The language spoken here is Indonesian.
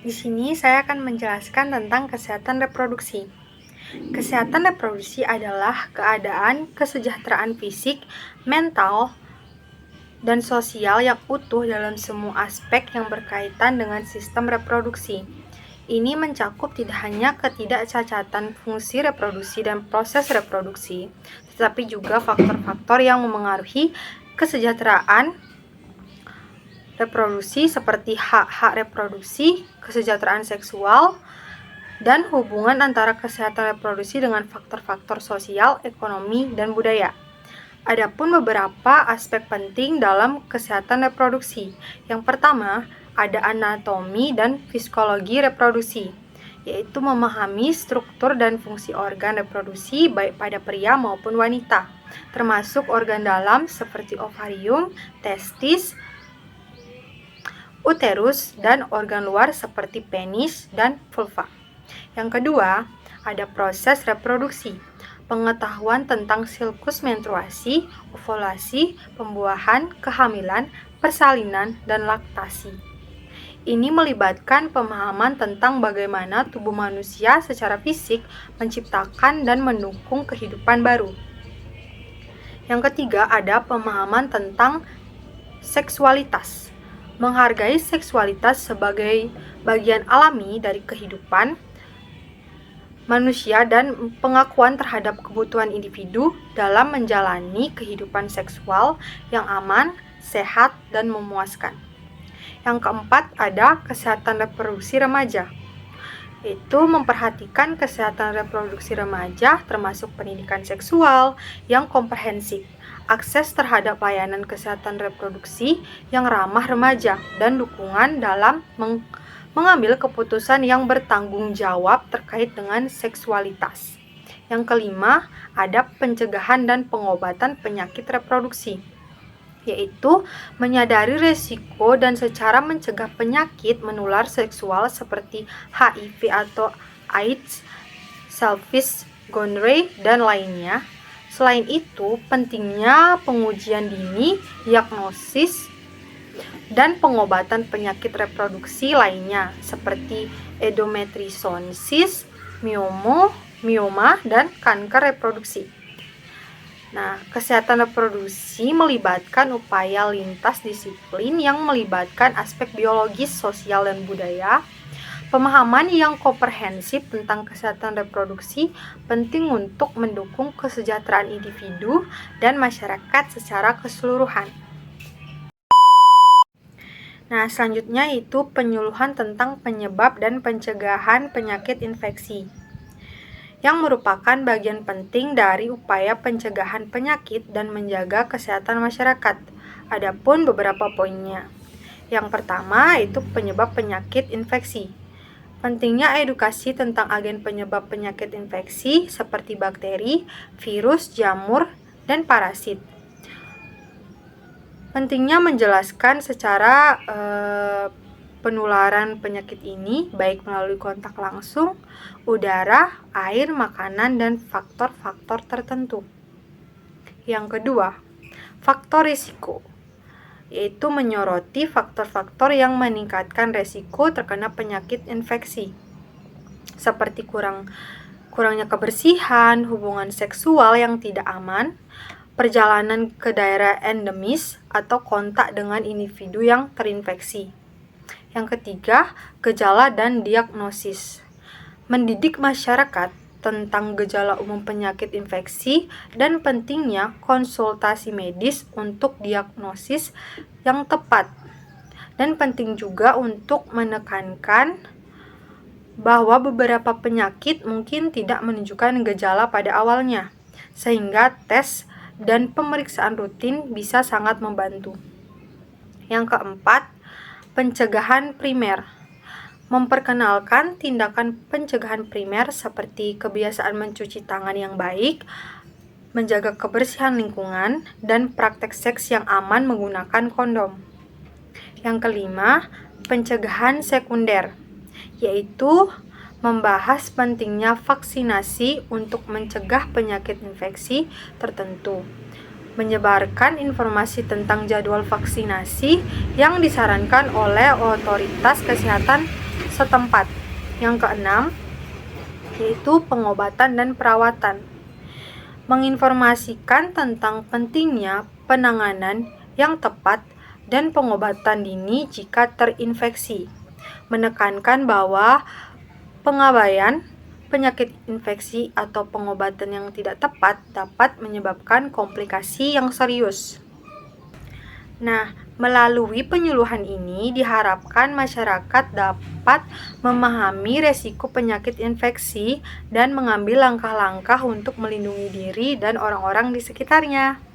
Di sini saya akan menjelaskan tentang kesehatan reproduksi. Kesehatan reproduksi adalah keadaan kesejahteraan fisik, mental, dan sosial yang utuh dalam semua aspek yang berkaitan dengan sistem reproduksi. Ini mencakup tidak hanya ketidakcacatan fungsi reproduksi dan proses reproduksi, tetapi juga faktor-faktor yang memengaruhi kesejahteraan reproduksi seperti hak-hak reproduksi, kesejahteraan seksual, dan hubungan antara kesehatan reproduksi dengan faktor-faktor sosial, ekonomi, dan budaya. Adapun beberapa aspek penting dalam kesehatan reproduksi. Yang pertama, ada anatomi dan psikologi reproduksi, yaitu memahami struktur dan fungsi organ reproduksi baik pada pria maupun wanita, termasuk organ dalam seperti ovarium, testis, uterus, dan organ luar seperti penis dan vulva. Yang kedua, ada proses reproduksi, pengetahuan tentang siklus menstruasi, ovulasi, pembuahan, kehamilan, persalinan, dan laktasi. Ini melibatkan pemahaman tentang bagaimana tubuh manusia secara fisik menciptakan dan mendukung kehidupan baru. Yang ketiga, ada pemahaman tentang seksualitas. Menghargai seksualitas sebagai bagian alami dari kehidupan manusia dan pengakuan terhadap kebutuhan individu dalam menjalani kehidupan seksual yang aman, sehat, dan memuaskan. Yang keempat, ada kesehatan reproduksi remaja. Itu memperhatikan kesehatan reproduksi remaja termasuk pendidikan seksual yang komprehensif, akses terhadap layanan kesehatan reproduksi yang ramah remaja, dan dukungan dalam mengambil keputusan yang bertanggung jawab terkait dengan seksualitas. Yang kelima, ada pencegahan dan pengobatan penyakit reproduksi, yaitu menyadari risiko dan secara mencegah penyakit menular seksual seperti HIV atau AIDS, syphilis, gonorrhea, dan lainnya. Selain itu, pentingnya pengujian dini, diagnosis, dan pengobatan penyakit reproduksi lainnya seperti endometriosis, mioma, dan kanker reproduksi. Nah, kesehatan reproduksi melibatkan upaya lintas disiplin yang melibatkan aspek biologis, sosial, dan budaya. Pemahaman yang komprehensif tentang kesehatan reproduksi penting untuk mendukung kesejahteraan individu dan masyarakat secara keseluruhan. Nah, selanjutnya itu penyuluhan tentang penyebab dan pencegahan penyakit infeksi, yang merupakan bagian penting dari upaya pencegahan penyakit dan menjaga kesehatan masyarakat. Adapun beberapa poinnya. Yang pertama itu penyebab penyakit infeksi. Pentingnya edukasi tentang agen penyebab penyakit infeksi seperti bakteri, virus, jamur, dan parasit. Pentingnya menjelaskan secara penularan penyakit ini baik melalui kontak langsung, udara, air, makanan, dan faktor-faktor tertentu. Yang kedua, faktor risiko, yaitu menyoroti faktor-faktor yang meningkatkan risiko terkena penyakit infeksi, seperti kurangnya kebersihan, hubungan seksual yang tidak aman, perjalanan ke daerah endemis, atau kontak dengan individu yang terinfeksi. Yang ketiga, gejala dan diagnosis. Mendidik masyarakat tentang gejala umum penyakit infeksi dan pentingnya konsultasi medis untuk diagnosis yang tepat. Dan penting juga untuk menekankan bahwa beberapa penyakit mungkin tidak menunjukkan gejala pada awalnya, sehingga tes dan pemeriksaan rutin bisa sangat membantu. Yang keempat, pencegahan primer. Memperkenalkan tindakan pencegahan primer seperti kebiasaan mencuci tangan yang baik, menjaga kebersihan lingkungan, dan praktek seks yang aman menggunakan kondom. Yang kelima, pencegahan sekunder, yaitu membahas pentingnya vaksinasi untuk mencegah penyakit infeksi tertentu, menyebarkan informasi tentang jadwal vaksinasi yang disarankan oleh otoritas kesehatan setempat. Yang keenam, yaitu pengobatan dan perawatan. Menginformasikan tentang pentingnya penanganan yang tepat dan pengobatan dini jika terinfeksi. Menekankan bahwa pengabaian penyakit infeksi atau pengobatan yang tidak tepat dapat menyebabkan komplikasi yang serius. Nah, melalui penyuluhan ini diharapkan masyarakat dapat memahami resiko penyakit infeksi dan mengambil langkah-langkah untuk melindungi diri dan orang-orang di sekitarnya.